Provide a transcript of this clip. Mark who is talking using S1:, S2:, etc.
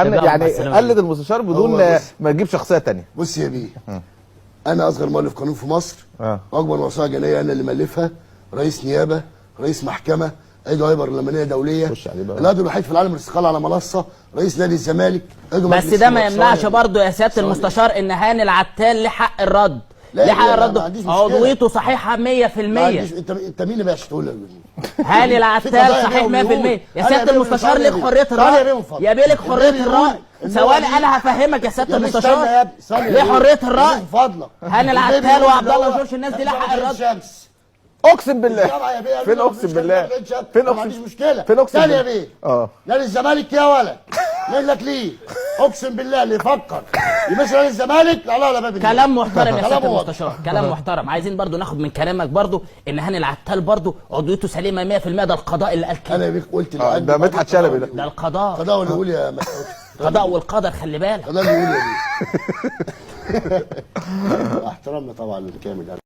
S1: يعني قلد المستشار بدون ما تجيب شخصيه ثانيه.
S2: بص يا بيه، انا اصغر مؤلف قانون في مصر، واكبر موسوعه جنائيه انا اللي مالفها، رئيس نيابه، رئيس محكمه، عضو هيئه برلمانيه دوليه، العضو الوحيد في العالم الاستقلال على منصه، رئيس نادي الزمالك،
S3: بس ده ما يمنعش برضه يا سياده المستشار ان هاني العتال له حق الرد. ليه حق الرد؟ عضويته صحيحه 100%.
S2: انت مين اللي بقاش تقول
S3: هاني العتال صحيح 100%. يا سياده المستشار ليك حريه الراي، يا بيه لك حريه الراي. ثواني انا هفهمك يا سياده المستشار ليه حريه الراي. هاني العتال وعبد الله جورج الناس دي لها حق الرد.
S1: اقسم بالله. فين اقسم بالله؟ فين اقسم؟
S2: ما عنديش مشكله.
S1: فين اقسم بالله؟
S2: يا بيه نادي الزمالك يا ولد لك ليه؟ اقسم بالله اللي يفكر يمشي نادي الزمالك لا على باب الله.
S3: كلام محترم يا سياده المستشار، كلام محترم. عايزين برضو ناخد من كلامك برضو ان هاني العتال برضو عضويته سليمه 100%. ده القضاء اللي قال كده.
S2: انا يا بيه قلت
S1: ده مدحت شلبي
S3: ده القضاء.
S2: القضاء اللي يقول يا
S3: القضاء والقدر خلي بالك.
S2: القضاء اللي يقول يا بيه. احترامنا طبعا للكامل.